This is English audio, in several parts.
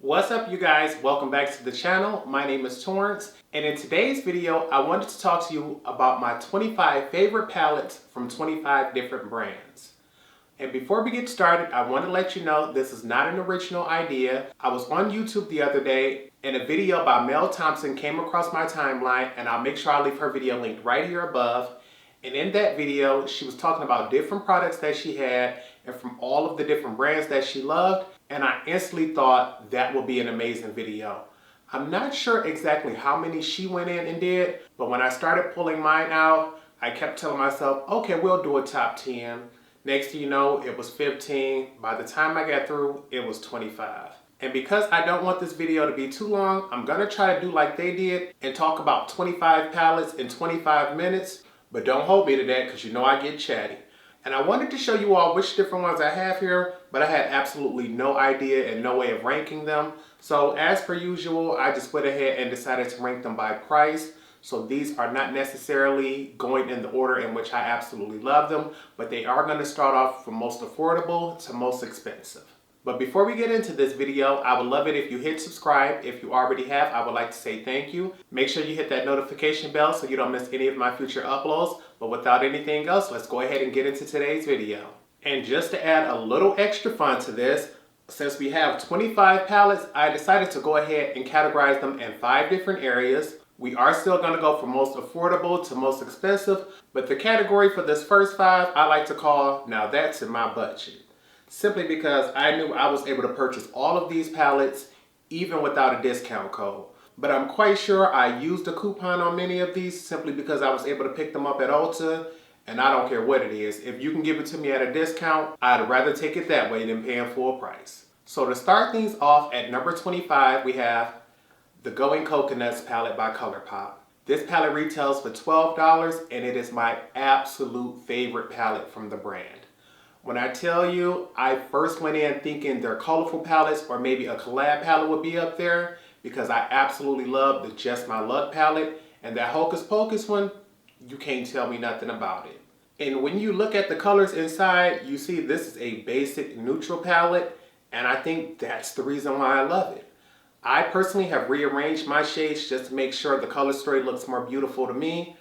What's up, you guys? Welcome back to the channel. My name is Torrence, and in today's video I wanted to talk to you about my 25 favorite palettes from 25 different brands. And before we get started, I want to let you know this is not an original idea. I was on YouTube the other day and a video by Thompson came across my timeline, and I'll make sure I leave her video linked right here above. And in that video, she was talking about different products that she had and from all of the different brands that she loved. And I instantly thought that would be an amazing video. I'm not sure exactly how many she went in and did, but when I started pulling mine out, I kept telling myself, okay, we'll do a top 10. Next thing you know, it was 15. By the time I got through, it was 25. And because I don't want this video to be too long, I'm gonna try to do like they did and talk about 25 palettes in 25 minutes. But don't hold me to that, because you know I get chatty. And I wanted to show you all which different ones I have here, but I had absolutely no idea and no way of ranking them. So as per usual, I just went ahead and decided to rank them by price. So these are not necessarily going in the order in which I absolutely love them, but they are going to start off from most affordable to most expensive. But before we get into this video, I would love it if you hit subscribe. If you already have, I would like to say thank you. Make sure you hit that notification bell so you don't miss any of my future uploads. But without anything else, let's go ahead and get into today's video. And just to add a little extra fun to this, since we have 25 palettes, I decided to go ahead and categorize them in 5 different areas. We are still going to go from most affordable to most expensive, but the category for this first 5 I like to call, now that's in my budget. Simply because I knew I was able to purchase all of these palettes even without a discount code. But I'm quite sure I used a coupon on many of these simply because I was able to pick them up at Ulta, and I don't care what it is. If you can give it to me at a discount, I'd rather take it that way than paying full price. So to start things off at number 25, we have the Going Coconuts palette by ColourPop. This palette retails for $12, and it is my absolute favorite palette from the brand. When I tell you, I first went in thinking their colorful palettes or maybe a collab palette would be up there, because I absolutely love the Just My Luck palette, and that Hocus Pocus one, you can't tell me nothing about it. And when you look at the colors inside, you see this is a basic neutral palette, and I think that's the reason why I love it. I personally have rearranged my shades just to make sure the color story looks more beautiful to me.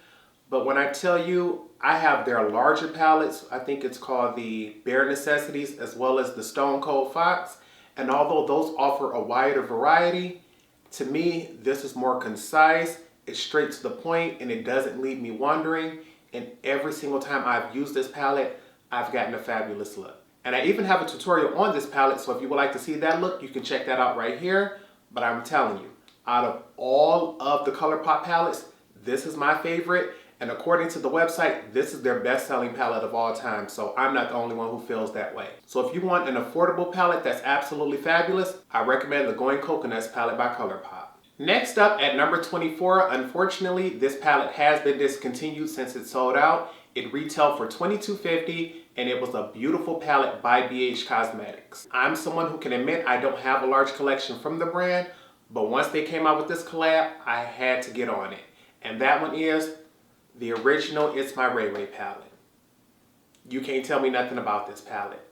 But when I tell you, I have their larger palettes. I think it's called the Bare Necessities as well as the Stone Cold Fox. And although those offer a wider variety, to me, this is more concise, it's straight to the point, and it doesn't leave me wondering. And every single time I've used this palette, I've gotten a fabulous look. And I even have a tutorial on this palette, so if you would like to see that look, you can check that out right here. But I'm telling you, out of all of the ColourPop palettes, this is my favorite. And according to the website, this is their best-selling palette of all time, so I'm not the only one who feels that way. So if you want an affordable palette that's absolutely fabulous, I recommend the Going Coconuts palette by ColourPop. Next up at number 24, unfortunately, this palette has been discontinued since it sold out. It retailed for $22.50, and it was a beautiful palette by BH Cosmetics. I'm someone who can admit I don't have a large collection from the brand, but once they came out with this collab, I had to get on it. And that one is the original It's My Ray Ray palette. You can't tell me nothing about this palette.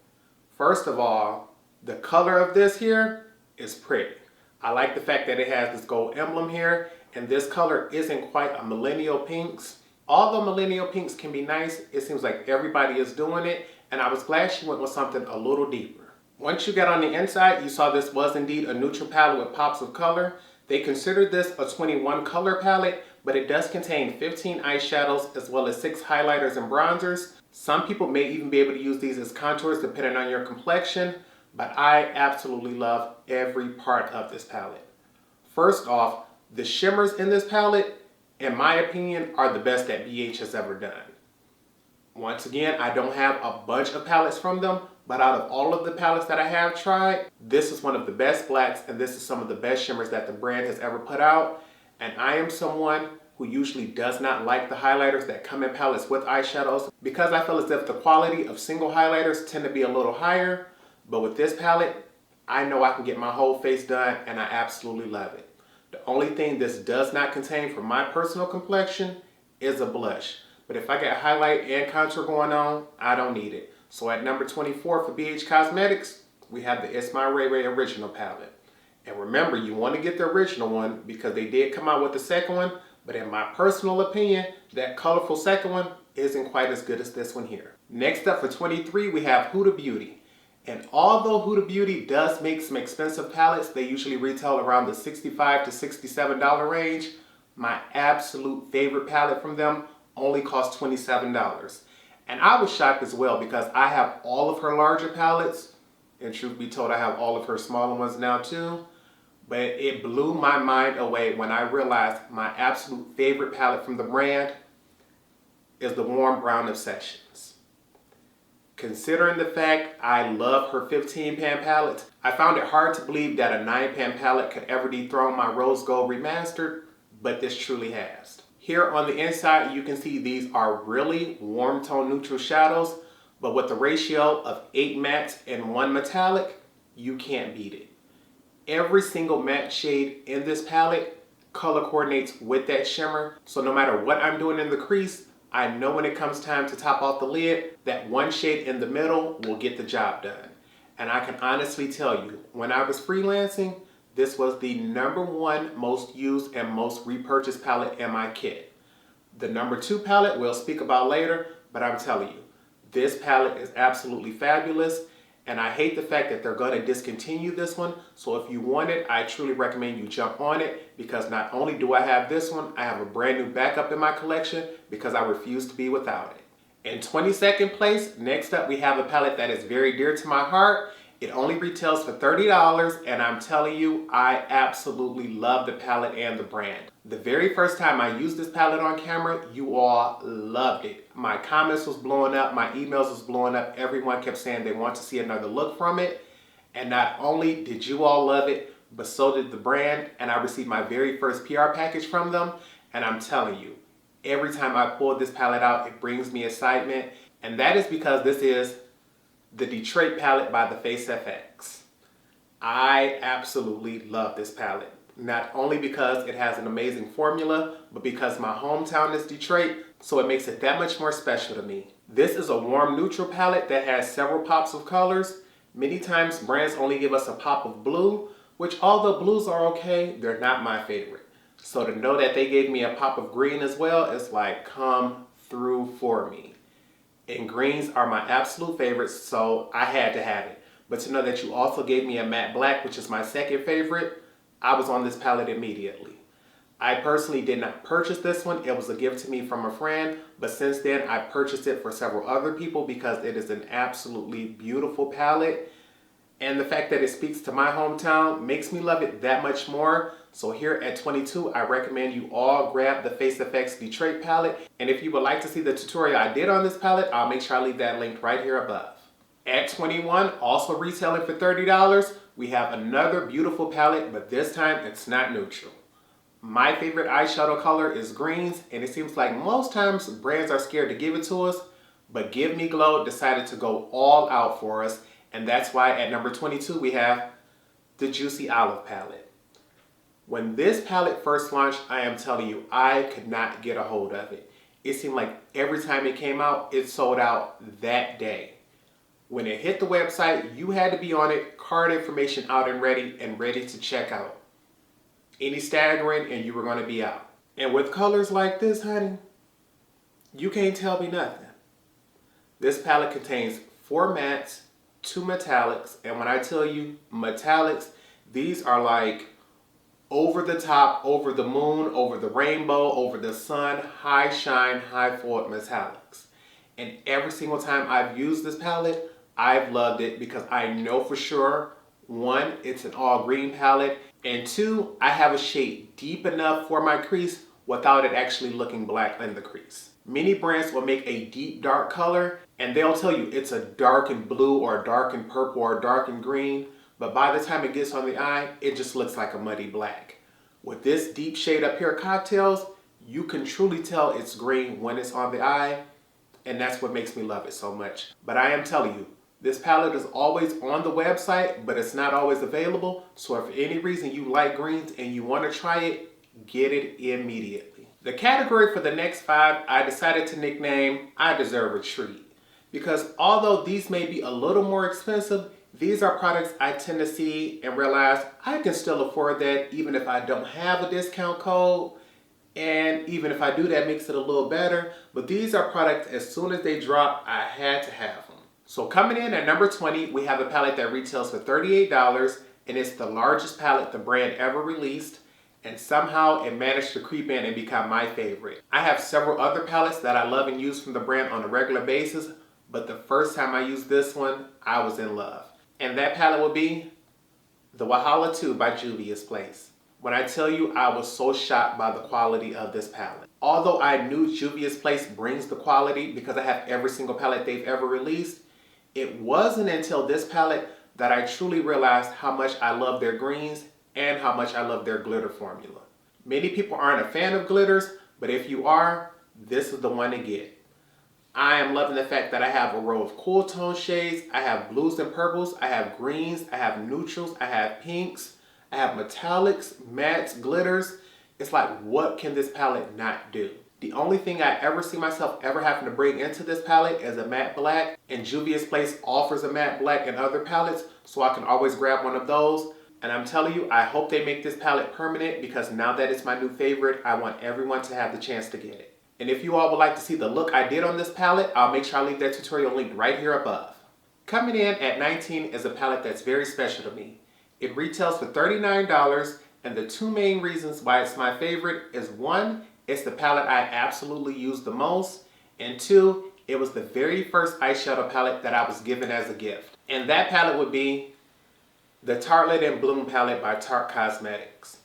First of all, the color of this here is pretty. I like the fact that it has this gold emblem here, and this color isn't quite a millennial pinks. Although millennial pinks can be nice, it seems like everybody is doing it, and I was glad she went with something a little deeper. Once you got on the inside, you saw this was indeed a neutral palette with pops of color. They considered this a 21 color palette, but it does contain 15 eyeshadows as well as 6 highlighters and bronzers. Some people may even be able to use these as contours depending on your complexion, but I absolutely love every part of this palette. First off, the shimmers in this palette, in my opinion, are the best that BH has ever done. Once again, I don't have a bunch of palettes from them, but out of all of the palettes that I have tried, this is one of the best blacks, and this is some of the best shimmers that the brand has ever put out. And I am someone who usually does not like the highlighters that come in palettes with eyeshadows, because I feel as if the quality of single highlighters tend to be a little higher. But with this palette, I know I can get my whole face done, and I absolutely love it. The only thing this does not contain for my personal complexion is a blush. But if I got highlight and contour going on, I don't need it. So at number 24 for BH Cosmetics, we have the It's My Ray Ray Original palette. And remember, you want to get the original one because they did come out with the second one, but in my personal opinion, that colorful second one isn't quite as good as this one here. Next up for 23, we have Huda Beauty. And although Huda Beauty does make some expensive palettes, they usually retail around the $65 to $67 range, my absolute favorite palette from them only costs $27. And I was shocked as well because I have all of her larger palettes, and truth be told, I have all of her smaller ones now too. But it blew my mind away when I realized my absolute favorite palette from the brand is the Warm Brown Obsessions. Considering the fact I love her 15-pan palettes, I found it hard to believe that a 9-pan palette could ever dethrone my Rose Gold Remastered, but this truly has. Here on the inside, you can see these are really warm tone neutral shadows, but with the ratio of 8 mattes and 1 metallic, you can't beat it. Every single matte shade in this palette color coordinates with that shimmer, so no matter what I'm doing in the crease, I know when it comes time to top off the lid, that one shade in the middle will get the job done. And I can honestly tell you, when I was freelancing, this was the #1 most used and most repurchased palette in my kit. The #2 palette we'll speak about later, but I'm telling you, this palette is absolutely fabulous, and I hate the fact that they're going to discontinue this one. So if you want it, I truly recommend you jump on it, because not only do I have this one, I have a brand new backup in my collection because I refuse to be without it. In 22nd place, next up we have a palette that is very dear to my heart. It only retails for $30, and I'm telling you, I absolutely love the palette and the brand. The very first time I used this palette on camera, you all loved it. My comments was blowing up, my emails was blowing up. Everyone kept saying they want to see another look from it. And not only did you all love it, but so did the brand. And I received my very first PR package from them. And I'm telling you, every time I pull this palette out, it brings me excitement. And that is because this is the Detroit palette by the Face FX. I absolutely love this palette. Not only because it has an amazing formula, but because my hometown is Detroit, so it makes it that much more special to me. This is a warm neutral palette that has several pops of colors. Many times brands only give us a pop of blue, which although blues are okay, they're not my favorite. So to know that they gave me a pop of green as well, it's like, come through for me. And greens are my absolute favorites, so I had to have it. But to know that you also gave me a matte black, which is my second favorite, I was on this palette immediately. I personally did not purchase this one. It was a gift to me from a friend, but since then I purchased it for several other people because it is an absolutely beautiful palette. And the fact that it speaks to my hometown makes me love it that much more. So here at 22, I recommend you all grab the Face FX Detroit palette. And if you would like to see the tutorial I did on this palette, I'll make sure I leave that linked right here above. At 21, also retailing for $30, we have another beautiful palette, but this time it's not neutral. My favorite eyeshadow color is greens, and it seems like most times brands are scared to give it to us, but Give Me Glow decided to go all out for us. And that's why at number 22, we have the Juicy Olive palette. When this palette first launched, I am telling you, I could not get a hold of it. It seemed like every time it came out, it sold out that day. When it hit the website, you had to be on it, card information out and ready to check out. Any staggering and you were going to be out. And with colors like this, honey, you can't tell me nothing. This palette contains 4 mattes, 2 metallics, and when I tell you metallics, these are like over the top, over the moon, over the rainbow, over the sun, high shine, high forward metallics. And every single time I've used this palette, I've loved it because I know for sure, 1, it's an all green palette, and 2, I have a shade deep enough for my crease without it actually looking black in the crease. Many brands will make a deep dark color and they'll tell you it's a darkened blue or a darkened purple or a darkened green, but by the time it gets on the eye, it just looks like a muddy black. With this deep shade up here, Cocktails, you can truly tell it's green when it's on the eye, and that's what makes me love it so much. But I am telling you, this palette is always on the website, but it's not always available. So if for any reason you like greens and you want to try it, get it immediately. The category for the next 5, I decided to nickname I Deserve a Treat. Because although these may be a little more expensive, These are products I tend to see and realize I can still afford that even if I don't have a discount code. And even if I do, that makes it a little better. But these are products, as soon as they drop, I had to have them. So coming in at number 20, we have a palette that retails for $38. And it's the largest palette the brand ever released. And somehow it managed to creep in and become my favorite. I have several other palettes that I love and use from the brand on a regular basis. But the first time I used this one, I was in love. And that palette would be the Wahala 2 by Juvia's Place. When I tell you I was so shocked by the quality of this palette. Although I knew Juvia's Place brings the quality because I have every single palette they've ever released, it wasn't until this palette that I truly realized how much I love their greens and how much I love their glitter formula. Many people aren't a fan of glitters, but if you are, this is the one to get. I am loving the fact that I have a row of cool tone shades. I have blues and purples, I have greens, I have neutrals, I have pinks, I have metallics, mattes, glitters. It's like, what can this palette not do? The only thing I ever see myself ever having to bring into this palette is a matte black, and Juvia's Place offers a matte black in other palettes, so I can always grab one of those. And I'm telling you, I hope they make this palette permanent because now that it's my new favorite, I want everyone to have the chance to get it. And if you all would like to see the look I did on this palette, I'll make sure I leave that tutorial linked right here above. Coming in at 19 is a palette that's very special to me. It retails for $39, and the two main reasons why it's my favorite is one, it's the palette I absolutely use the most, and two, it was the very first eyeshadow palette that I was given as a gift. And that palette would be the Tartelette in Bloom palette by Tarte Cosmetics.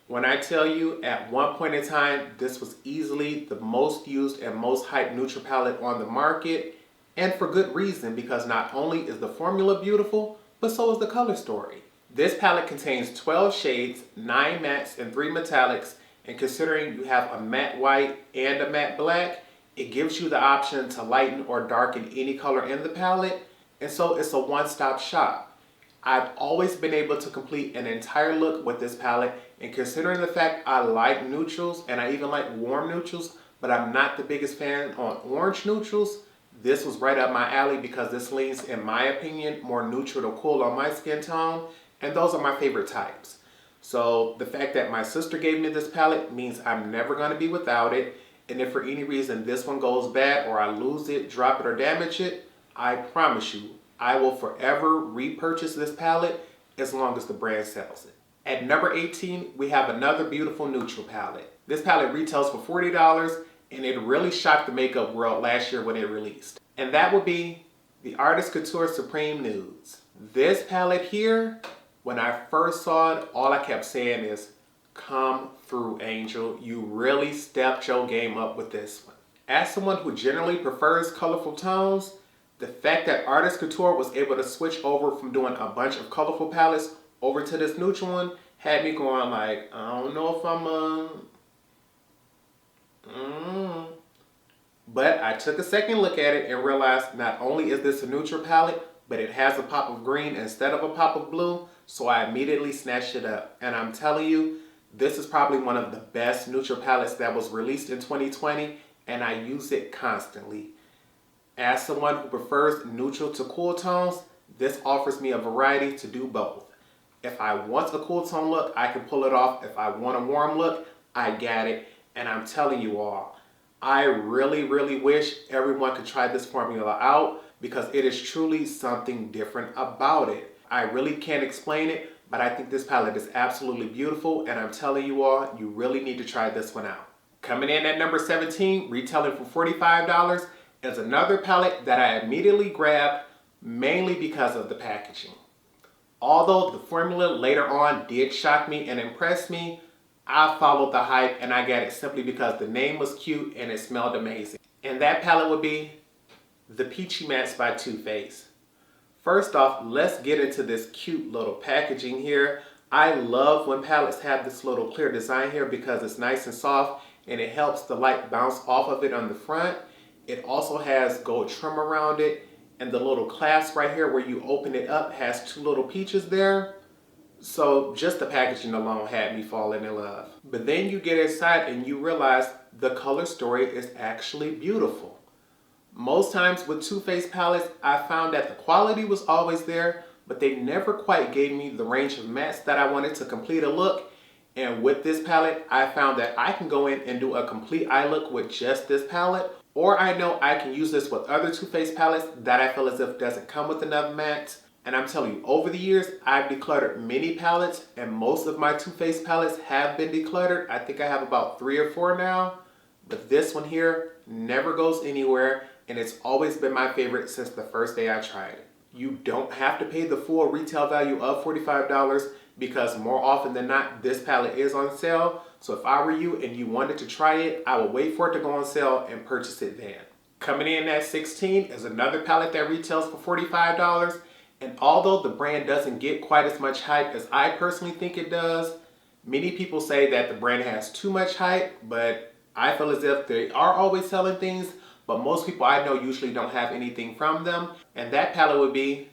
When I tell you, at one point in time, this was easily the most used and most hyped neutral palette on the market, and for good reason, because not only is the formula beautiful, but so is the color story. This palette contains 12 shades, 9 mattes, and 3 metallics, and considering you have a matte white and a matte black, it gives you the option to lighten or darken any color in the palette, and so it's a one-stop shop. I've always been able to complete an entire look with this palette, and considering the fact I like neutrals, and I even like warm neutrals, but I'm not the biggest fan on orange neutrals, this was right up my alley because this leans, in my opinion, more neutral to cool on my skin tone, and those are my favorite types. So the fact that my sister gave me this palette means I'm never going to be without it, and if for any reason this one goes bad or I lose it, drop it, or damage it, I promise you, I will forever repurchase this palette as long as the brand sells it. At number 18, we have another beautiful neutral palette. This palette retails for $40, and it really shocked the makeup world last year when it released. And that would be the Artist Couture Supreme Nudes. This palette here, when I first saw it, all I kept saying is, come through, Angel. You really stepped your game up with this one. As someone who generally prefers colorful tones, the fact that Artist Couture was able to switch over from doing a bunch of colorful palettes over to this neutral one had me going like, I don't know if I'm But I took a second look at it and realized not only is this a neutral palette, but it has a pop of green instead of a pop of blue, so I immediately snatched it up. And I'm telling you, this is probably one of the best neutral palettes that was released in 2020, and I use it constantly. As someone who prefers neutral to cool tones, this offers me a variety to do both. If I want a cool tone look, I can pull it off. If I want a warm look, I got it. And I'm telling you all, I really, really wish everyone could try this formula out because it is truly something different about it. I really can't explain it, but I think this palette is absolutely beautiful, and I'm telling you all, you really need to try this one out. Coming in at number 17, retailing for $45, is another palette that I immediately grabbed, mainly because of the packaging. Although the formula later on did shock me and impress me, I followed the hype and I got it simply because the name was cute and it smelled amazing. And that palette would be the Peachy Mattes by Too Faced. First off, let's get into this cute little packaging here. I love when palettes have this little clear design here because it's nice and soft and it helps the light bounce off of it on the front. It also has gold trim around it, and the little clasp right here where you open it up has two little peaches there. So just the packaging alone had me falling in love. But then you get inside and you realize the color story is actually beautiful. Most times with Too Faced palettes, I found that the quality was always there, but they never quite gave me the range of mattes that I wanted to complete a look. And with this palette, I found that I can go in and do a complete eye look with just this palette, or I know I can use this with other Too Faced palettes that I feel as if doesn't come with enough mattes. And I'm telling you, over the years, I've decluttered many palettes, and most of my Too Faced palettes have been decluttered. I think I have about 3 or 4 now, but this one here never goes anywhere, and it's always been my favorite since the first day I tried it. You don't have to pay the full retail value of $45 because more often than not, this palette is on sale. So if I were you and you wanted to try it, I would wait for it to go on sale and purchase it then. Coming in at 16 is another palette that retails for $45. And although the brand doesn't get quite as much hype as I personally think it does, many people say that the brand has too much hype, but I feel as if they are always selling things, but most people I know usually don't have anything from them. And that palette would be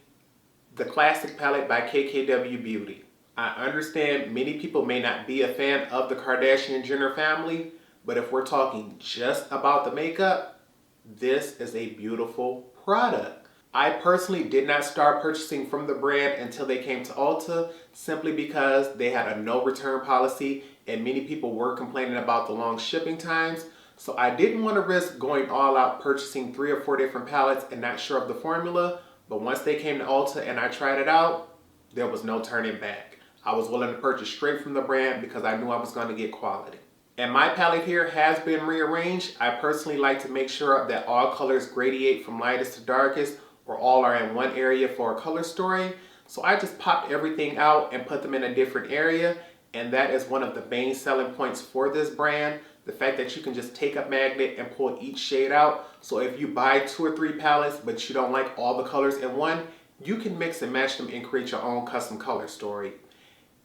the Classic palette by KKW Beauty. I understand many people may not be a fan of the Kardashian Jenner family, but if we're talking just about the makeup, this is a beautiful product. I personally did not start purchasing from the brand until they came to Ulta, simply because they had a no return policy and many people were complaining about the long shipping times. So I didn't want to risk going all out purchasing 3 or 4 different palettes and not sure of the formula. But once they came to Ulta and I tried it out, there was no turning back. I was willing to purchase straight from the brand because I knew I was going to get quality. And my palette here has been rearranged. I personally like to make sure that all colors gradiate from lightest to darkest, or all are in one area for a color story. So I just popped everything out and put them in a different area. And that is one of the main selling points for this brand. The fact that you can just take a magnet and pull each shade out. So if you buy 2 or 3 palettes, but you don't like all the colors in one, you can mix and match them and create your own custom color story.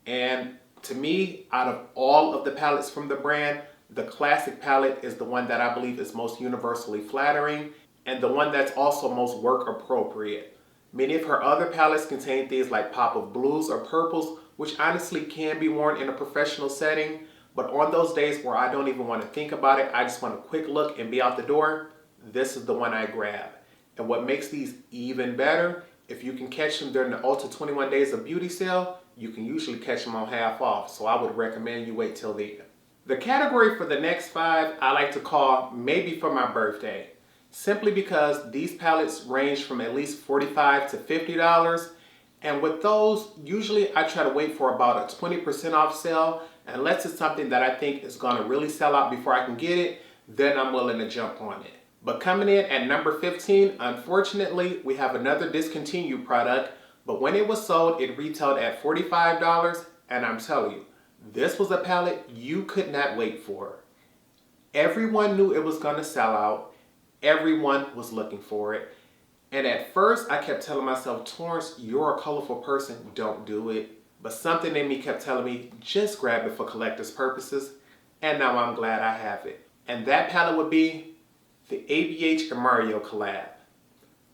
And to me, out of all of the palettes from the brand, the Classic palette is the one that I believe is most universally flattering, and the one that's also most work appropriate. Many of her other palettes contain things like pop of blues or purples, which honestly can be worn in a professional setting, but on those days where I don't even want to think about it, I just want a quick look and be out the door, this is the one I grab. And what makes these even better, if you can catch them during the Ulta 21 Days of Beauty sale, you can usually catch them on half off, so I would recommend you wait till then. The category for the next 5 I like to call Maybe for My Birthday, simply because these palettes range from at least $45 to $50. And with those, usually I try to wait for about a 20% off sale. Unless it's something that I think is going to really sell out before I can get it, then I'm willing to jump on it. But coming in at number 15, unfortunately, we have another discontinued product. But when it was sold, it retailed at $45. And I'm telling you, this was a palette you could not wait for. Everyone knew it was going to sell out. Everyone was looking for it. And at first, I kept telling myself, Torrence, you're a colorful person, don't do it. But something in me kept telling me, just grab it for collector's purposes. And now I'm glad I have it. And that palette would be the ABH and Mario collab.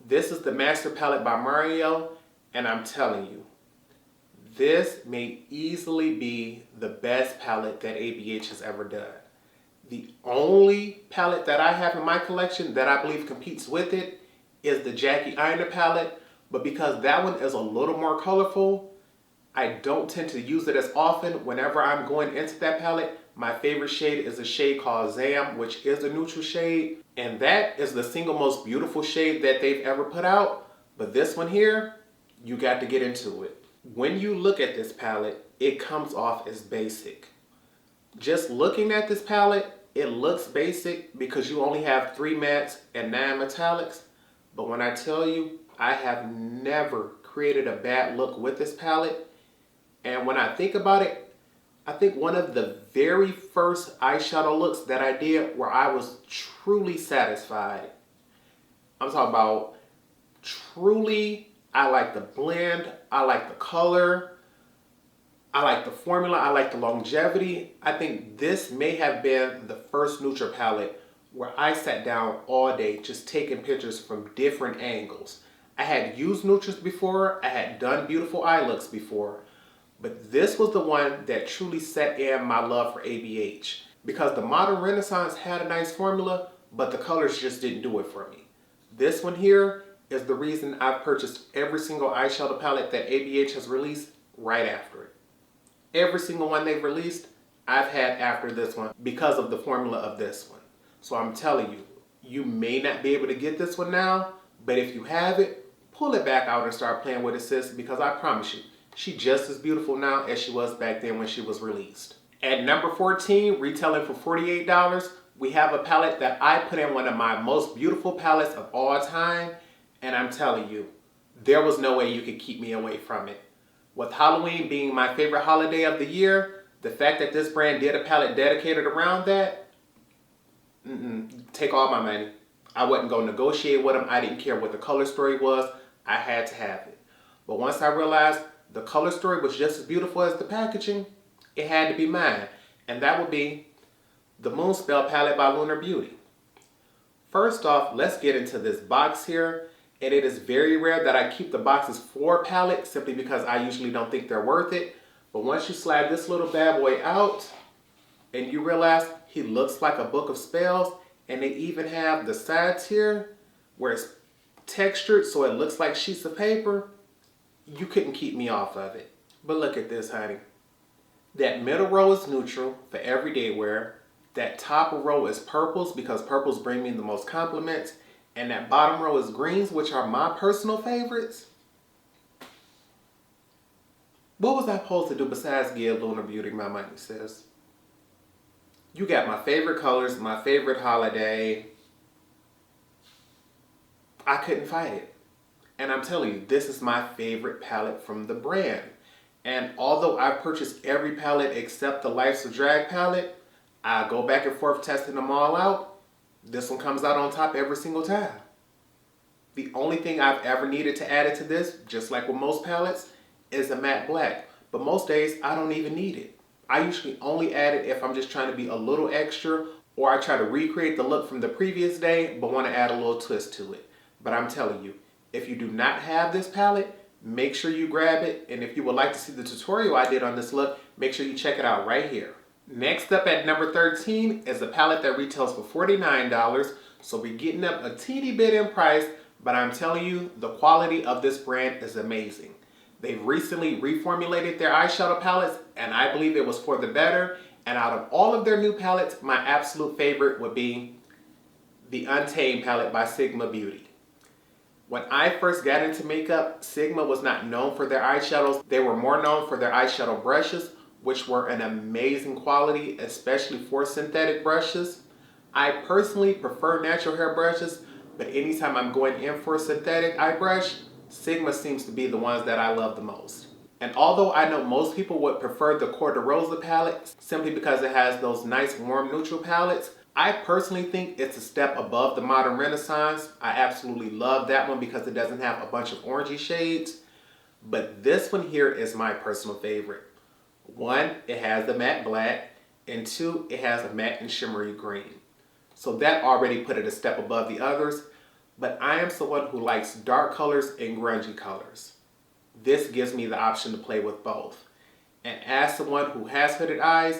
This is the Master Palette by Mario, and I'm telling you, this may easily be the best palette that ABH has ever done. The only palette that I have in my collection that I believe competes with it is the Jackie Aina palette, but because that one is a little more colorful, I don't tend to use it as often. Whenever I'm going into that palette, my favorite shade is a shade called Zam, which is a neutral shade, and that is the single most beautiful shade that they've ever put out. But this one here, you got to get into it. When you look at this palette, it comes off as basic. Just looking at this palette, it looks basic because you only have 3 mattes and 9 metallics. But when I tell you, I have never created a bad look with this palette. And when I think about it, I think one of the very first eyeshadow looks that I did where I was truly satisfied. I'm talking about truly, I like the blend, I like the color, I like the formula, I like the longevity. I think this may have been the first neutral palette where I sat down all day just taking pictures from different angles. I had used neutrals before, I had done beautiful eye looks before, but this was the one that truly set in my love for ABH, because the Modern Renaissance had a nice formula, but the colors just didn't do it for me. This one here is the reason I've purchased every single eyeshadow palette that ABH has released right after it. Every single one they've released, I've had after this one because of the formula of this one. So I'm telling you, you may not be able to get this one now, but if you have it, pull it back out and start playing with it, sis, because I promise you, she's just as beautiful now as she was back then when she was released. At number 14, retailing for $48, we have a palette that I put in one of my most beautiful palettes of all time, and I'm telling you, there was no way you could keep me away from it. With Halloween being my favorite holiday of the year, the fact that this brand did a palette dedicated around that, take all my money. I wasn't going to negotiate with them. I didn't care what the color story was. I had to have it. But once I realized the color story was just as beautiful as the packaging, it had to be mine. And that would be the Moonspell palette by Huda Beauty. First off, let's get into this box here. And it is very rare that I keep the boxes for palettes simply because I usually don't think they're worth it. But once you slide this little bad boy out and you realize he looks like a book of spells, and they even have the sides here where it's textured so it looks like sheets of paper, you couldn't keep me off of it. But look at this, honey. That middle row is neutral for everyday wear. That top row is purples because purples bring me the most compliments. And that bottom row is greens, which are my personal favorites. What was I supposed to do besides give Huda Beauty my money, sis? You got my favorite colors, my favorite holiday. I couldn't fight it. And I'm telling you, this is my favorite palette from the brand. And although I've purchased every palette except the Life's a Drag palette, I go back and forth testing them all out. This one comes out on top every single time. The only thing I've ever needed to add it to this, just like with most palettes, is a matte black. But most days, I don't even need it. I usually only add it if I'm just trying to be a little extra, or I try to recreate the look from the previous day, but want to add a little twist to it. But I'm telling you, if you do not have this palette, make sure you grab it. And if you would like to see the tutorial I did on this look, make sure you check it out right here. Next up at number 13 is a palette that retails for $49. So we're getting up a teeny bit in price, but I'm telling you, the quality of this brand is amazing. They've recently reformulated their eyeshadow palettes, and I believe it was for the better. And out of all of their new palettes, my absolute favorite would be the Untamed palette by Sigma Beauty. When I first got into makeup, Sigma was not known for their eyeshadows. They were more known for their eyeshadow brushes, which were an amazing quality, especially for synthetic brushes. I personally prefer natural hair brushes, but anytime I'm going in for a synthetic eye brush, Sigma seems to be the ones that I love the most. And although I know most people would prefer the Cor de Rosa palette simply because it has those nice warm neutral palettes, I personally think it's a step above the Modern Renaissance. I absolutely love that one because it doesn't have a bunch of orangey shades. But this one here is my personal favorite. One, it has the matte black, and two, it has a matte and shimmery green. So that already put it a step above the others, but I am someone who likes dark colors and grungy colors. This gives me the option to play with both. And as someone who has hooded eyes,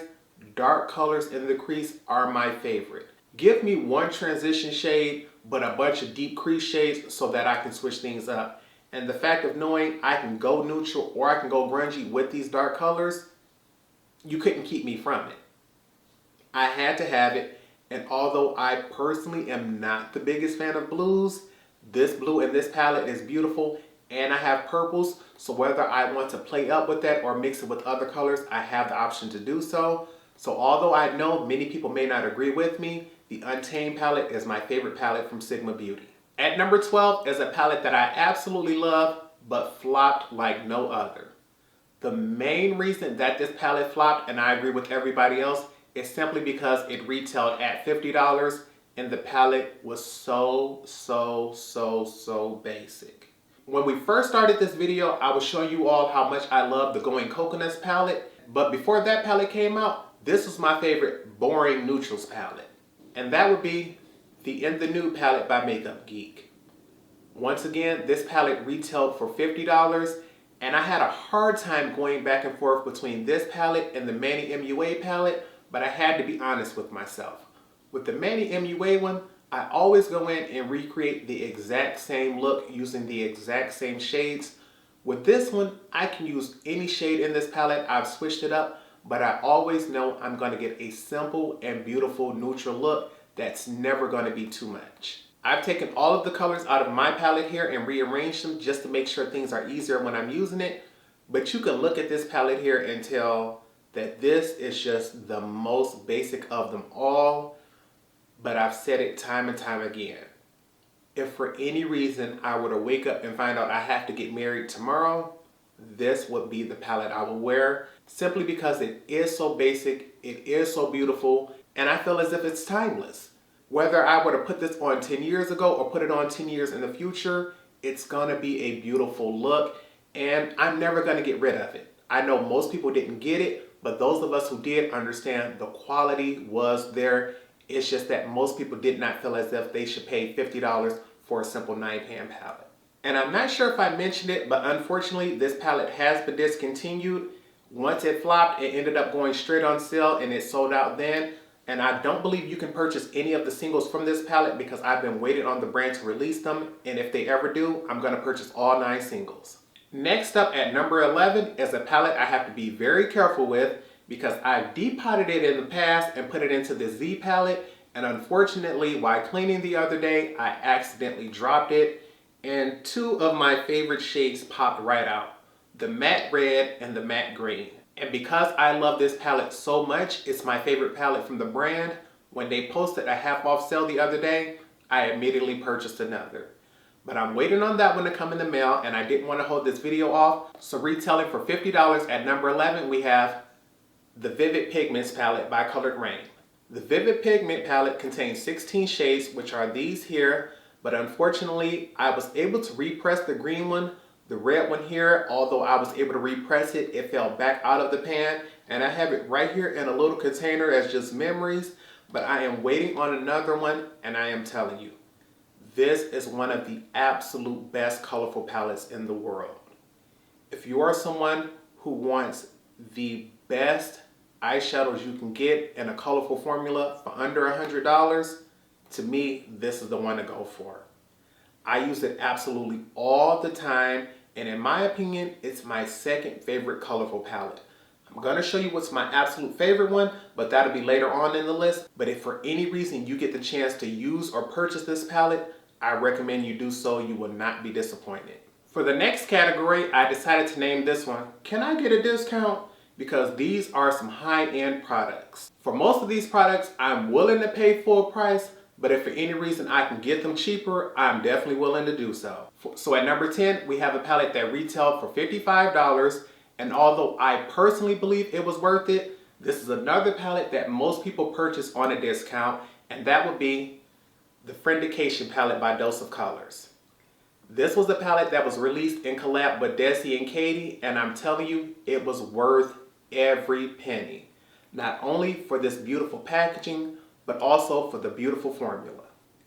dark colors in the crease are my favorite. Give me one transition shade, but a bunch of deep crease shades so that I can switch things up. And the fact of knowing I can go neutral or I can go grungy with these dark colors, you couldn't keep me from it. I had to have it, and although I personally am not the biggest fan of blues, this blue in this palette is beautiful, and I have purples, so whether I want to play up with that or mix it with other colors, I have the option to do so. So although I know many people may not agree with me, the Untamed palette is my favorite palette from Sigma Beauty. At number 12 is a palette that I absolutely love, but flopped like no other. The main reason that this palette flopped, and I agree with everybody else, is simply because it retailed at $50 and the palette was so basic. When we first started this video, I was showing you all how much I love the Going Coconuts palette, but before that palette came out, this was my favorite boring neutrals palette. And that would be the In the Nude palette by Geek. Once again, this palette retailed for $50, and I had a hard time going back and forth between this palette and the Manny MUA palette, but I had to be honest with myself. With the Manny MUA one, I always go in and recreate the exact same look using the exact same shades. With this one, I can use any shade in this palette. I've switched it up, but I always know I'm going to get a simple and beautiful neutral look that's never going to be too much. I've taken all of the colors out of my palette here and rearranged them just to make sure things are easier when I'm using it. But you can look at this palette here and tell that this is just the most basic of them all. But I've said it time and time again. If for any reason I were to wake up and find out I have to get married tomorrow, this would be the palette I would wear, simply because it is so basic, it is so beautiful, and I feel as if it's timeless. Whether I were to put this on 10 years ago or put it on 10 years in the future, it's gonna be a beautiful look, and I'm never gonna get rid of it. I know most people didn't get it, but those of us who did understand the quality was there. It's just that most people did not feel as if they should pay $50 for a simple 9-pan palette. And I'm not sure if I mentioned it, but unfortunately this palette has been discontinued. Once it flopped, it ended up going straight on sale and it sold out then. And I don't believe you can purchase any of the singles from this palette because I've been waiting on the brand to release them. And if they ever do, I'm gonna purchase all 9 singles. Next up at number 11 is a palette I have to be very careful with because I've depotted it in the past and put it into the Z palette, and unfortunately while cleaning the other day I accidentally dropped it and 2 of my favorite shades popped right out, the matte red and the matte green. And because I love this palette so much, it's my favorite palette from the brand, when they posted a half off sale the other day, I immediately purchased another. But I'm waiting on that one to come in the mail and I didn't want to hold this video off, so retailing for $50 at number 11 we have the Vivid Pigments palette by Colored Rain. The Vivid Pigment palette contains 16 shades, which are these here, but unfortunately I was able to repress the green one. The red one here, although I was able to repress it, it fell back out of the pan, and I have it right here in a little container as just memories, but I am waiting on another one, and I am telling you, this is one of the absolute best colorful palettes in the world. If you are someone who wants the best eyeshadows you can get in a colorful formula for under $100, to me, this is the one to go for. I use it absolutely all the time, and in my opinion, it's my second favorite colorful palette. I'm going to show you what's my absolute favorite one, but that'll be later on in the list. But if for any reason you get the chance to use or purchase this palette, I recommend you do so. You will not be disappointed. For the next category, I decided to name this one, Can I Get a Discount? Because these are some high-end products. For most of these products, I'm willing to pay full price, but if for any reason I can get them cheaper, I'm definitely willing to do so. So at number 10, we have a palette that retailed for $55, and although I personally believe it was worth it, this is another palette that most people purchase on a discount, and that would be the Friendication palette by Dose of Colors. This was a palette that was released in collab with Desi and Katie, and I'm telling you, it was worth every penny. Not only for this beautiful packaging, but also for the beautiful formula.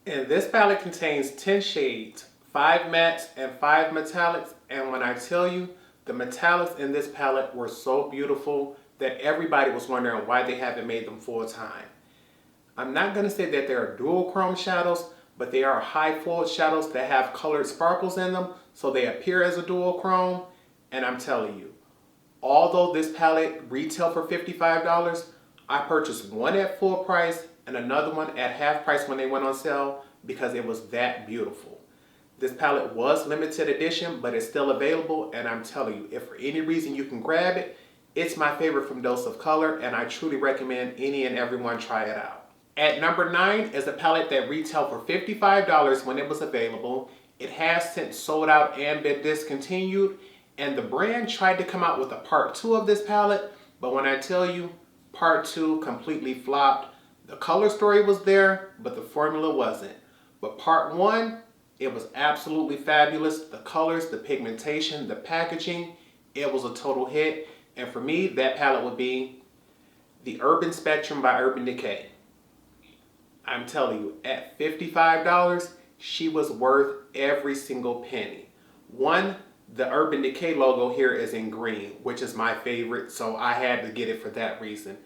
And this palette contains 10 shades, 5 mattes and 5 metallics, and when I tell you, the metallics in this palette were so beautiful that everybody was wondering why they haven't made them full time. I'm not going to say that they're dual chrome shadows, but they are high foiled shadows that have colored sparkles in them, so they appear as a dual chrome. And I'm telling you, although this palette retailed for $55, I purchased one at full price and another one at half price when they went on sale because it was that beautiful. This palette was limited edition, but it's still available, and I'm telling you, if for any reason you can grab it, it's my favorite from Dose of Color, and I truly recommend any and everyone try it out. At number 9 is a palette that retailed for $55 when it was available. It has since sold out and been discontinued, and the brand tried to come out with a part 2 of this palette, but when I tell you, part 2 completely flopped. The color story was there, but the formula wasn't. But part 1, it was absolutely fabulous. The colors, the pigmentation, the packaging, it was a total hit. And for me, that palette would be the Urban Spectrum by Urban Decay. I'm telling you, at $55, she was worth every single penny. One, the Urban Decay logo here is in green, which is my favorite, so I had to get it for that reason.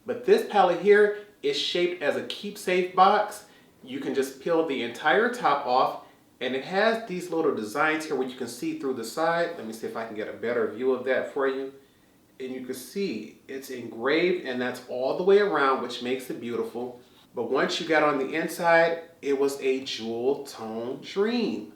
But this palette here is shaped as a keepsafe box, You can just peel the entire top off, and it has these little designs here where you can see through the side. Let me see if I can get a better view of that for you. And you can see it's engraved, and that's all the way around, which makes it beautiful. But once you got on the inside, it was a jewel tone dream.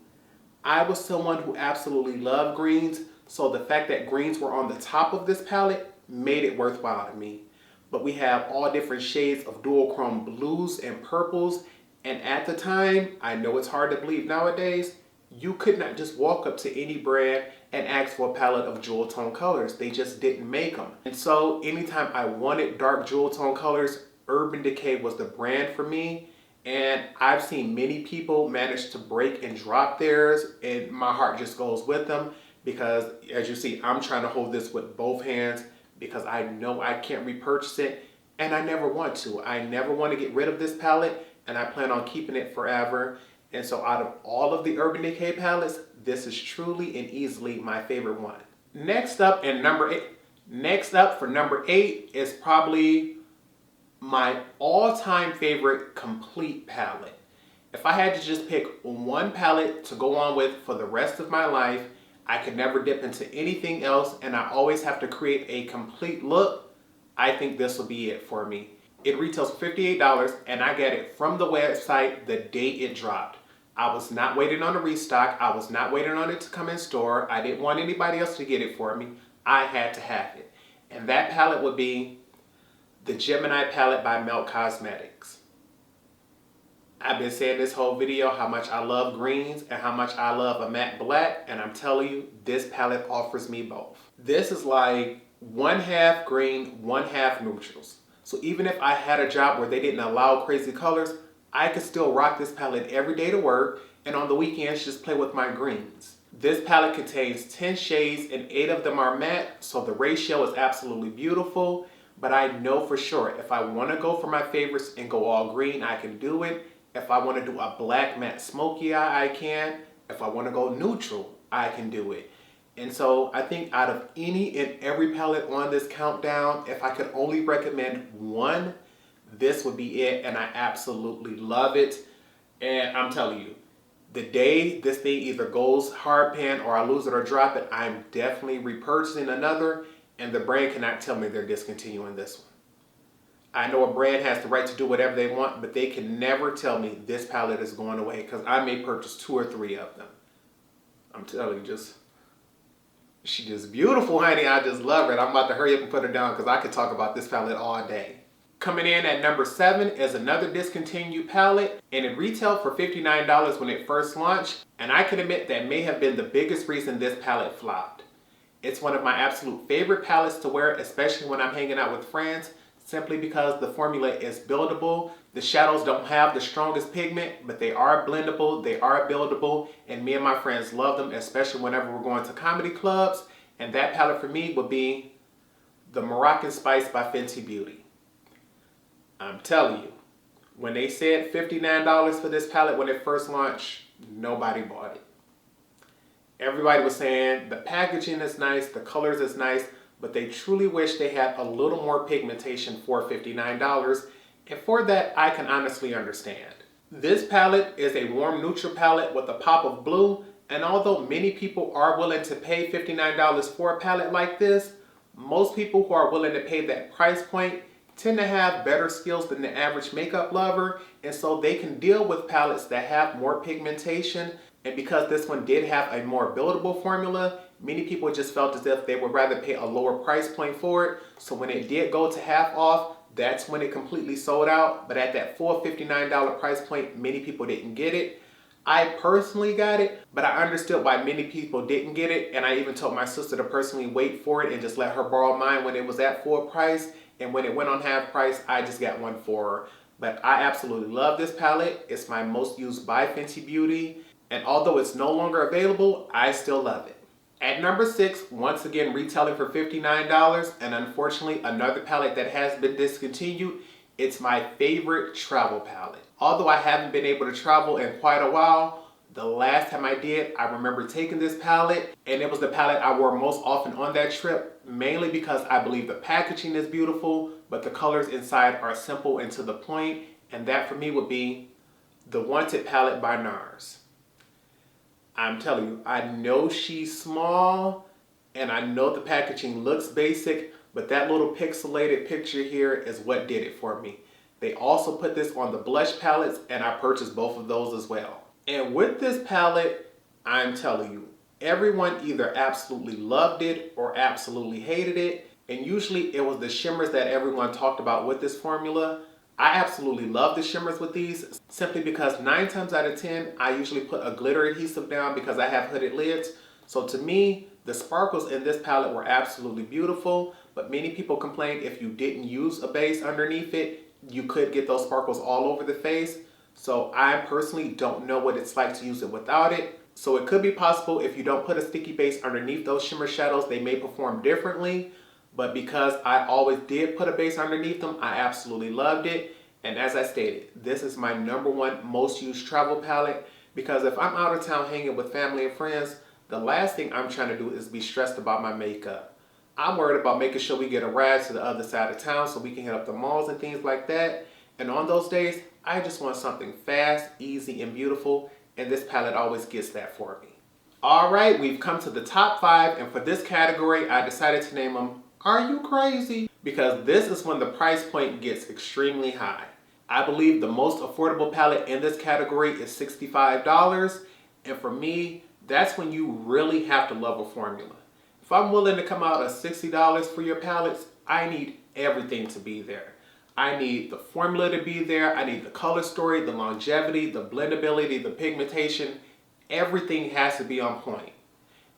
I was someone who absolutely loved greens, so the fact that greens were on the top of this palette made it worthwhile to me. But we have all different shades of dual chrome blues and purples, and at the time, I know it's hard to believe nowadays, you could not just walk up to any brand and ask for a palette of jewel tone colors. They just didn't make them. And so anytime I wanted dark jewel tone colors, Urban Decay was the brand for me. And I've seen many people manage to break and drop theirs, and my heart just goes with them because, as you see, I'm trying to hold this with both hands because I know I can't repurchase it, and I never want to. I never want to get rid of this palette, and I plan on keeping it forever. And so out of all of the Urban Decay palettes, this is truly and easily my favorite one. Next up for number 8 is probably my all-time favorite complete palette. If I had to just pick one palette to go on with for the rest of my life, I could never dip into anything else, and I always have to create a complete look, I think this will be it for me. It retails $58, and I got it from the website the day it dropped. I was not waiting on a restock. I was not waiting on it to come in store. I didn't want anybody else to get it for me. I had to have it. And that palette would be the Gemini palette by Tarte Cosmetics. I've been saying this whole video how much I love greens and how much I love a matte black, and I'm telling you, this palette offers me both. This is like 1/2 green, 1/2 neutrals. So even if I had a job where they didn't allow crazy colors, I could still rock this palette every day to work, and on the weekends just play with my greens. This palette contains 10 shades and 8 of them are matte, so the ratio is absolutely beautiful. But I know for sure if I want to go for my favorites and go all green, I can do it. If I want to do a black matte smoky eye, I can. If I want to go neutral, I can do it. And so I think out of any and every palette on this countdown, if I could only recommend one, this would be it, and I absolutely love it. And I'm telling you, the day this thing either goes hard pan or I lose it or drop it, I'm definitely repurchasing another, and the brand cannot tell me they're discontinuing this one. I know a brand has the right to do whatever they want, but they can never tell me this palette is going away because I may purchase 2 or 3 of them. I'm telling you, she's just beautiful, honey. I just love it. I'm about to hurry up and put her down because I could talk about this palette all day. Coming in at number 7 is another discontinued palette, and it retailed for $59 when it first launched, and I can admit that may have been the biggest reason this palette flopped. It's one of my absolute favorite palettes to wear, especially when I'm hanging out with friends, simply because the formula is buildable. The shadows don't have the strongest pigment, but they are blendable, they are buildable, and me and my friends love them, especially whenever we're going to comedy clubs. And that palette for me would be the Moroccan Spice by Fenty Beauty. I'm telling you, when they said $59 for this palette when it first launched, nobody bought it. Everybody was saying the packaging is nice, the colors is nice, but they truly wish they had a little more pigmentation for $59, and for that I can honestly understand. This palette is a warm neutral palette with a pop of blue, and although many people are willing to pay $59 for a palette like this, most people who are willing to pay that price point tend to have better skills than the average makeup lover, and so they can deal with palettes that have more pigmentation. And because this one did have a more buildable formula, many people just felt as if they would rather pay a lower price point for it. So when it did go to half off, that's when it completely sold out. But at that full $59 price point, many people didn't get it. I personally got it, but I understood why many people didn't get it. And I even told my sister to personally wait for it and just let her borrow mine when it was at full price. And when it went on half price, I just got one for her. But I absolutely love this palette. It's my most used by Fenty Beauty. And although it's no longer available, I still love it. At number 6, once again retailing for $59, and unfortunately another palette that has been discontinued, it's my favorite travel palette. Although I haven't been able to travel in quite a while, the last time I did, I remember taking this palette, and it was the palette I wore most often on that trip, mainly because I believe the packaging is beautiful, but the colors inside are simple and to the point, and that for me would be the Wanted palette by NARS. I'm telling you, I know she's small and I know the packaging looks basic, but that little pixelated picture here is what did it for me. They also put this on the blush palettes and I purchased both of those as well. And with this palette, I'm telling you, everyone either absolutely loved it or absolutely hated it. And usually it was the shimmers that everyone talked about with this formula. I absolutely love the shimmers with these simply because 9 times out of 10, I usually put a glitter adhesive down because I have hooded lids. So to me, the sparkles in this palette were absolutely beautiful, but many people complained if you didn't use a base underneath it, you could get those sparkles all over the face. So I personally don't know what it's like to use it without it. So it could be possible if you don't put a sticky base underneath those shimmer shadows, they may perform differently. But because I always did put a base underneath them, I absolutely loved it. And as I stated, this is my #1 most used travel palette because if I'm out of town hanging with family and friends, the last thing I'm trying to do is be stressed about my makeup. I'm worried about making sure we get a ride to the other side of town so we can hit up the malls and things like that. And on those days, I just want something fast, easy, and beautiful. And this palette always gets that for me. All right, we've come to the top 5. And for this category, I decided to name them Are You Crazy? Because this is when the price point gets extremely high. I believe the most affordable palette in this category is $65. And for me, that's when you really have to love a formula. If I'm willing to come out at $60 for your palettes, I need everything to be there. I need the formula to be there. I need the color story, the longevity, the blendability, the pigmentation. Everything has to be on point.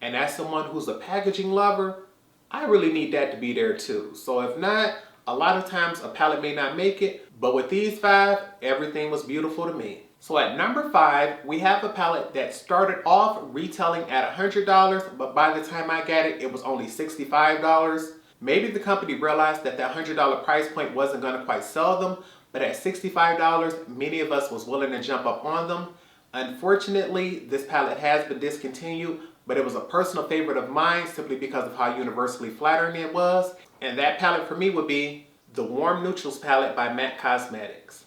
And as someone who's a packaging lover, I really need that to be there too. So if not, a lot of times a palette may not make it, but with these 5, everything was beautiful to me. So at number 5, we have a palette that started off retailing at $100, but by the time I got it, it was only $65. Maybe the company realized that that $100 price point wasn't gonna quite sell them, but at $65, many of us was willing to jump up on them. Unfortunately, this palette has been discontinued, but it was a personal favorite of mine simply because of how universally flattering it was. And that palette for me would be the Warm Neutrals palette by MAC Cosmetics.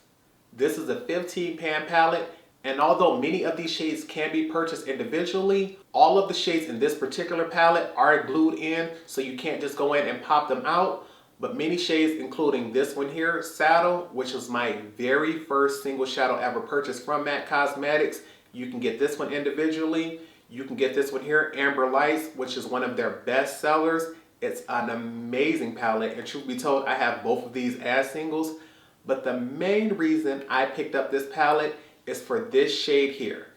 This is a 15 pan palette, and although many of these shades can be purchased individually, all of the shades in this particular palette are glued in, so you can't just go in and pop them out. But many shades, including this one here, Saddle, which was my very first single shadow ever purchased from MAC Cosmetics. You can get this one individually. You can get this one here, Amber Lights, which is one of their best sellers. It's an amazing palette, and truth be told, I have both of these as singles. But the main reason I picked up this palette is for this shade here.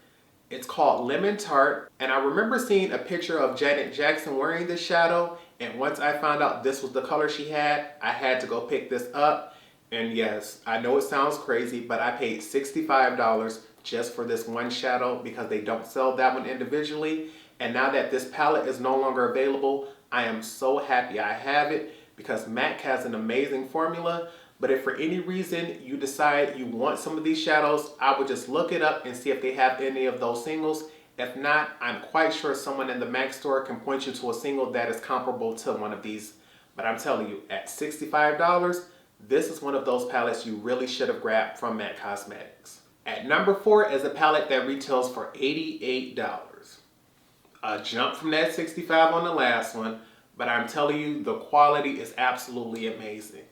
It's called Lemon Tart, and I remember seeing a picture of Janet Jackson wearing this shadow, and once I found out this was the color she had, I had to go pick this up. And yes, I know it sounds crazy, but I paid $65 just for this one shadow because they don't sell that one individually. And now that this palette is no longer available, I am so happy I have it because MAC has an amazing formula. But if for any reason you decide you want some of these shadows, I would just look it up and see if they have any of those singles. If not, I'm quite sure someone in the MAC store can point you to a single that is comparable to one of these. But I'm telling you, at $65, this is one of those palettes you really should have grabbed from MAC Cosmetics. At number 4 is a palette that retails for $88. A jump from that $65 on the last one, but I'm telling you, the quality is absolutely amazing.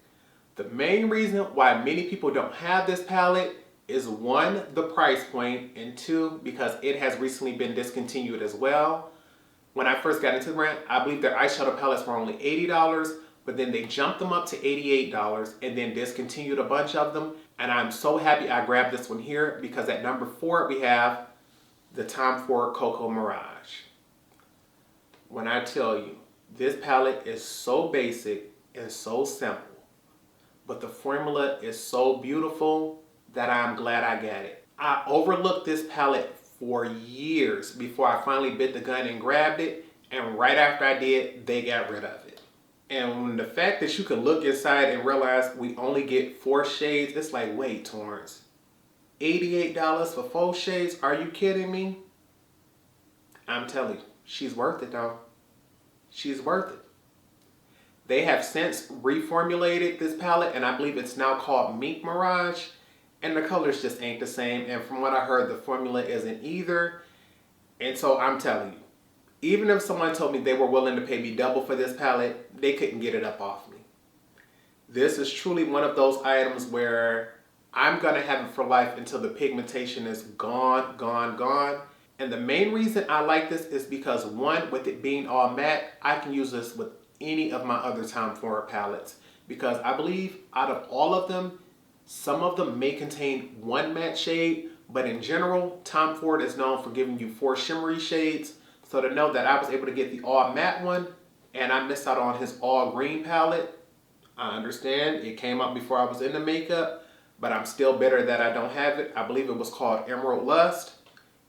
The main reason why many people don't have this palette is 1, the price point, and 2, because it has recently been discontinued as well. When I first got into the brand, I believe their eyeshadow palettes were only $80, but then they jumped them up to $88 and then discontinued a bunch of them. And I'm so happy I grabbed this one here because at number 4 we have the Tom Ford Cocoa Mirage. When I tell you, this palette is so basic and so simple, but the formula is so beautiful that I'm glad I got it. I overlooked this palette for years before I finally bit the gun and grabbed it, and right after I did, they got rid of it. And the fact that you can look inside and realize we only get 4 shades, it's like, wait, Torrence, $88 for 4 shades? Are you kidding me? I'm telling you, she's worth it though. She's worth it. They have since reformulated this palette, and I believe it's now called Mink Mirage. and the colors just ain't the same. And from what I heard, the formula isn't either. And so I'm telling you, even if someone told me they were willing to pay me double for this palette, they couldn't get it up off me. This is truly one of those items where I'm gonna have it for life until the pigmentation is gone, gone, gone. And the main reason I like this is because, one, with it being all matte, I can use this with any of my other Tom Ford palettes. Because I believe out of all of them, some of them may contain one matte shade, but in general, Tom Ford is known for giving you 4 shimmery shades. So to know that I was able to get the all matte one, and I missed out on his all green palette, I understand. It came out before I was into makeup, but I'm still bitter that I don't have it. I believe it was called Emerald Lust.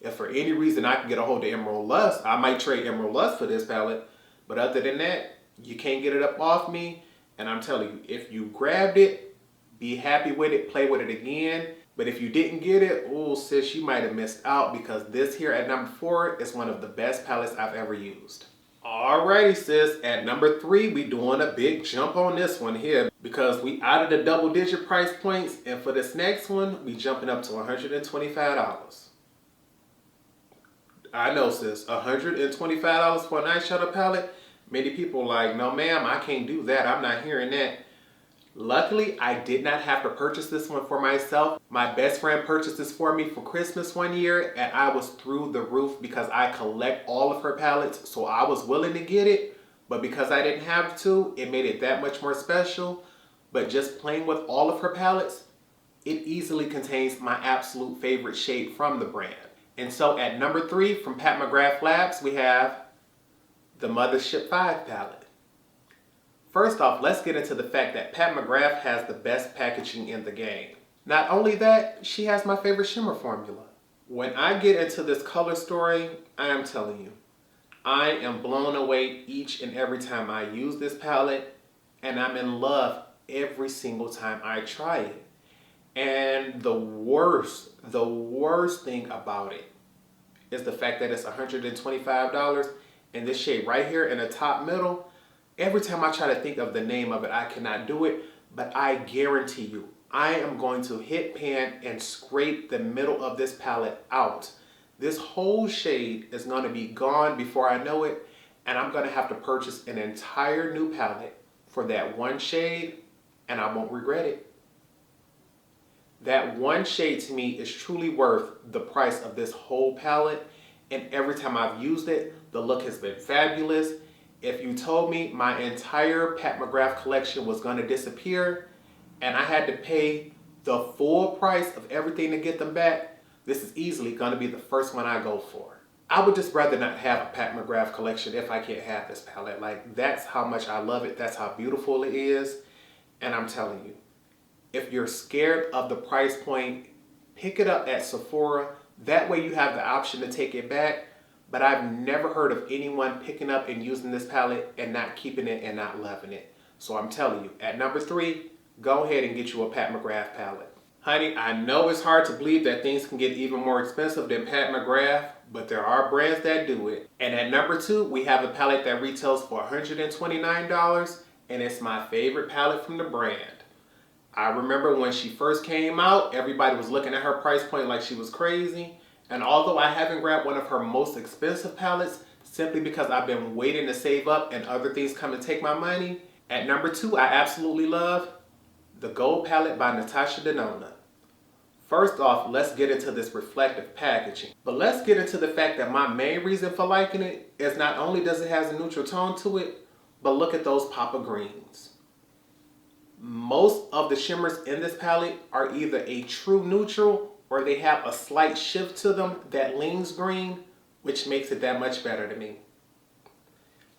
If for any reason I can get a hold of Emerald Lust, I might trade Emerald Lust for this palette. But other than that, you can't get it up off me. And I'm telling you, if you grabbed it, be happy with it, play with it again. But if you didn't get it, oh sis, you might have missed out, because this here at number 4 is one of the best palettes I've ever used. Alrighty sis, at number 3, we doing a big jump on this one here, because we out of the double-digit price points, and for this next one, we jumping up to $125. I know sis, $125 for an eyeshadow palette? Many people are like, no ma'am, I can't do that, I'm not hearing that. Luckily, I did not have to purchase this one for myself. My best friend purchased this for me for Christmas one year, and I was through the roof because I collect all of her palettes, so I was willing to get it, but because I didn't have to, it made it that much more special. But just playing with all of her palettes, it easily contains my absolute favorite shade from the brand. And so at number 3 from Pat McGrath Labs, we have the Mothership 5 palette. First off, let's get into the fact that Pat McGrath has the best packaging in the game. Not only that, she has my favorite shimmer formula. When I get into this color story, I am telling you, I am blown away each and every time I use this palette, and I'm in love every single time I try it. And the worst thing about it is the fact that it's $125, and this shade right here in the top middle, every time I try to think of the name of it, I cannot do it, but I guarantee you, I am going to hit pan and scrape the middle of this palette out. This whole shade is going to be gone before I know it, and I'm going to have to purchase an entire new palette for that one shade, and I won't regret it. That one shade to me is truly worth the price of this whole palette, and every time I've used it, the look has been fabulous. If you told me my entire Pat McGrath collection was going to disappear and I had to pay the full price of everything to get them back, this is easily going to be the first one I go for. I would just rather not have a Pat McGrath collection if I can't have this palette. Like, that's how much I love it. That's how beautiful it is. And I'm telling you, if you're scared of the price point, pick it up at Sephora. That way you have the option to take it back. But I've never heard of anyone picking up and using this palette and not keeping it and not loving it. So I'm telling you, at number 3, go ahead and get you a Pat McGrath palette. Honey, I know it's hard to believe that things can get even more expensive than Pat McGrath, but there are brands that do it. And at number 2, we have a palette that retails for $129, and it's my favorite palette from the brand. I remember when she first came out, everybody was looking at her price point like she was crazy. And although I haven't grabbed one of her most expensive palettes, simply because I've been waiting to save up and other things come and take my money, at number 2, I absolutely love the Gold Palette by Natasha Denona. First off, let's get into this reflective packaging. But let's get into the fact that my main reason for liking it is not only does it have a neutral tone to it, but look at those pop of greens. Most of the shimmers in this palette are either a true neutral or they have a slight shift to them that leans green, which makes it that much better to me.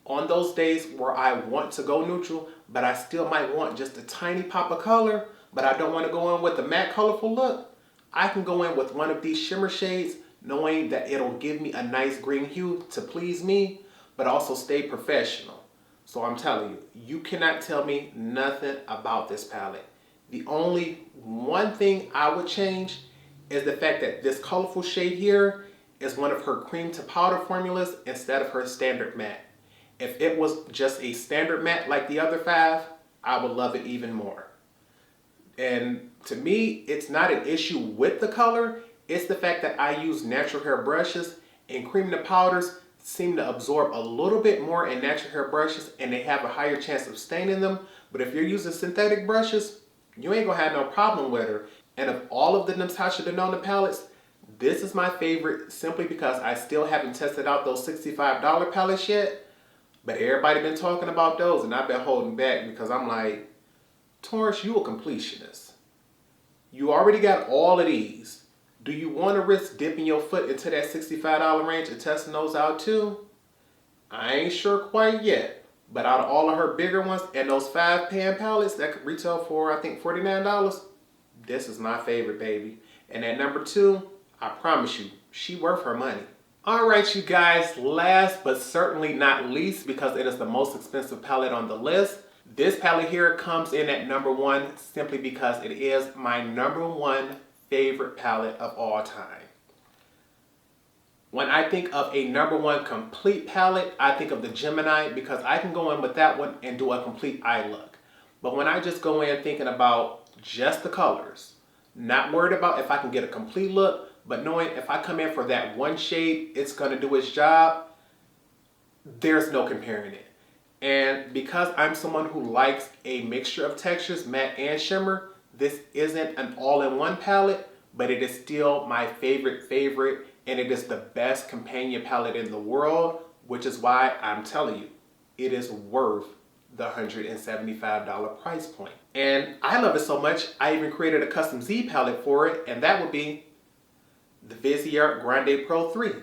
On those days where I want to go neutral, but I still might want just a tiny pop of color, but I don't want to go in with a matte colorful look, I can go in with one of these shimmer shades, knowing that it'll give me a nice green hue to please me, but also stay professional. So I'm telling you, you cannot tell me nothing about this palette. The only one thing I would change is the fact that this colorful shade here is one of her cream to powder formulas instead of her standard matte. If it was just a standard matte like the other 5, I would love it even more. And to me, it's not an issue with the color. It's the fact that I use natural hair brushes, and cream to powders seem to absorb a little bit more in natural hair brushes, and they have a higher chance of staining them. But if you're using synthetic brushes, you ain't gonna have no problem with her. And of all of the Natasha Denona palettes, this is my favorite simply because I still haven't tested out those $65 palettes yet. But everybody been talking about those, and I've been holding back because I'm like, Torrence, you a completionist. You already got all of these. Do you want to risk dipping your foot into that $65 range and testing those out too? I ain't sure quite yet. But out of all of her bigger ones and those 5-pan palettes that could retail for, I think, $49, this is my favorite, baby. And at number 2, I promise you, she worth her money. Alright, you guys, last but certainly not least, because it is the most expensive palette on the list, this palette here comes in at number 1 simply because it is my number 1 favorite palette of all time. When I think of a number 1 complete palette, I think of the Gemini because I can go in with that one and do a complete eye look. But when I just go in thinking about just the colors, not worried about if I can get a complete look, but knowing if I come in for that one shade, it's going to do its job, there's no comparing it. And because I'm someone who likes a mixture of textures, matte and shimmer, this isn't an all-in-one palette, but it is still my favorite, and it is the best companion palette in the world, which is why I'm telling you, it is worth the $175 price point. And I love it so much, I even created a custom Z palette for it, and that would be the Vizier Grande Pro 3.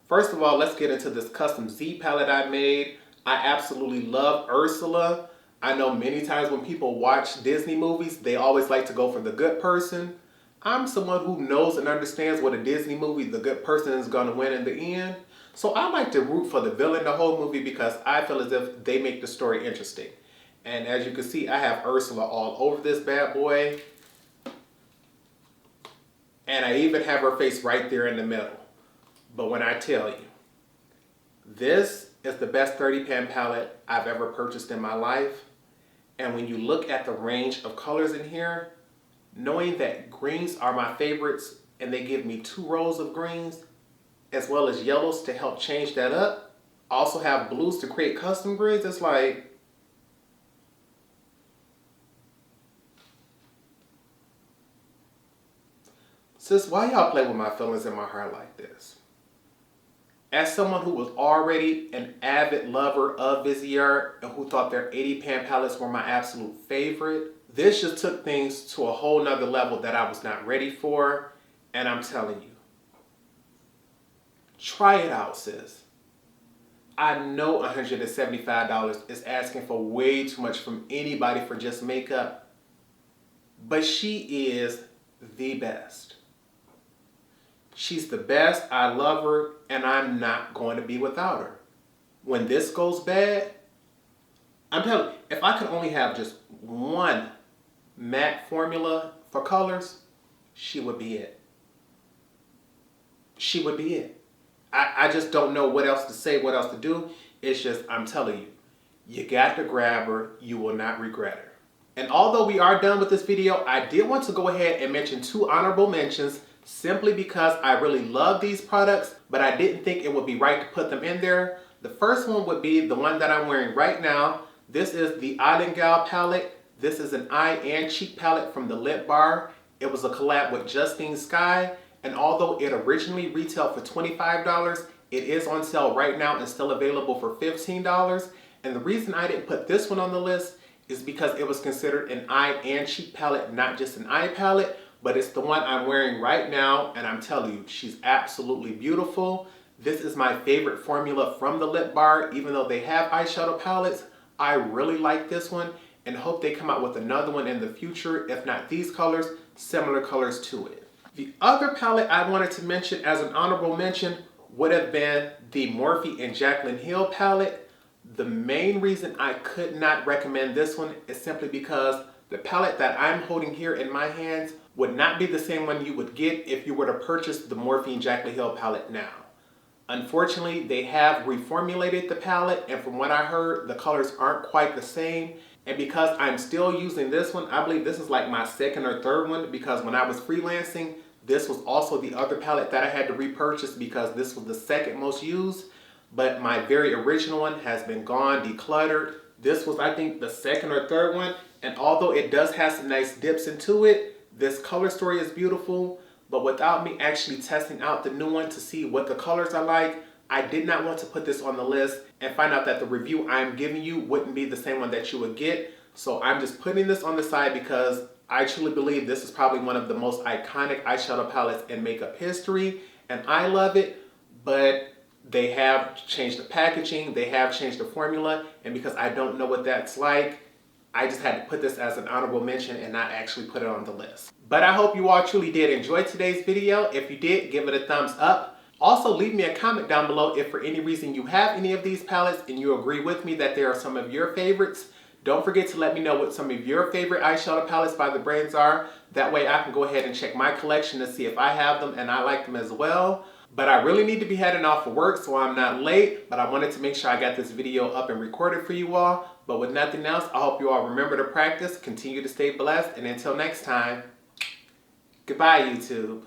First of all, let's get into this custom Z palette I made. I absolutely love Ursula. I know many times when people watch Disney movies, they always like to go for the good person. I'm someone who knows and understands what a Disney movie, the good person is going to win in the end. So I like to root for the villain the whole movie because I feel as if they make the story interesting. And as you can see, I have Ursula all over this bad boy. And I even have her face right there in the middle. But when I tell you, this is the best 30-pan palette I've ever purchased in my life. And when you look at the range of colors in here, knowing that greens are my favorites and they give me 2 rows of greens as well as yellows to help change that up, also have blues to create custom greens, it's like, sis, why y'all play with my feelings and my heart like this? As someone who was already an avid lover of Vizier and who thought their 80-pan palettes were my absolute favorite, this just took things to a whole nother level that I was not ready for. And I'm telling you, try it out, sis. I know $175 is asking for way too much from anybody for just makeup, but she is the best. She's the best, I love her, and I'm not going to be without her. When this goes bad, I'm telling you, if I could only have just one matte formula for colors, she would be it. She would be it. I just don't know what else to say, what else to do. It's just, I'm telling you, you got to grab her, you will not regret her. And although we are done with this video, I did want to go ahead and mention 2 honorable mentions simply because I really love these products, but I didn't think it would be right to put them in there. The first one would be the one that I'm wearing right now. This is the Island Gal palette. This is an eye and cheek palette from the Lip Bar. It was a collab with Justine Skye, and although it originally retailed for $25, it is on sale right now and still available for $15. And the reason I didn't put this one on the list is because it was considered an eye and cheek palette, not just an eye palette, but it's the one I'm wearing right now, and I'm telling you, she's absolutely beautiful. This is my favorite formula from the Lip Bar. Even though they have eyeshadow palettes, I really like this one and hope they come out with another one in the future. If not these colors, similar colors to it. The other palette I wanted to mention as an honorable mention would have been the Morphe and Jaclyn Hill palette. The main reason I could not recommend this one is simply because the palette that I'm holding here in my hands would not be the same one you would get if you were to purchase the Morphe and Jaclyn Hill palette now. Unfortunately, they have reformulated the palette, and from what I heard, the colors aren't quite the same. And because I'm still using this one, I believe this is like my second or third one, because when I was freelancing, this was also the other palette that I had to repurchase because this was the second most used. But my very original one has been gone, decluttered. This was, I think, the second or third one. And although it does have some nice dips into it, this color story is beautiful. But without me actually testing out the new one to see what the colors are like, I did not want to put this on the list and find out that the review I'm giving you wouldn't be the same one that you would get. So I'm just putting this on the side because I truly believe this is probably one of the most iconic eyeshadow palettes in makeup history. And I love it, but they have changed the packaging, they have changed the formula, and because I don't know what that's like, I just had to put this as an honorable mention and not actually put it on the list. But I hope you all truly did enjoy today's video. If you did, give it a thumbs up. Also, leave me a comment down below if for any reason you have any of these palettes and you agree with me that they are some of your favorites. Don't forget to let me know what some of your favorite eyeshadow palettes by the brands are. That way I can go ahead and check my collection to see if I have them and I like them as well. But I really need to be heading off for work so I'm not late. But I wanted to make sure I got this video up and recorded for you all. But with nothing else, I hope you all remember to practice, continue to stay blessed, and until next time, goodbye YouTube.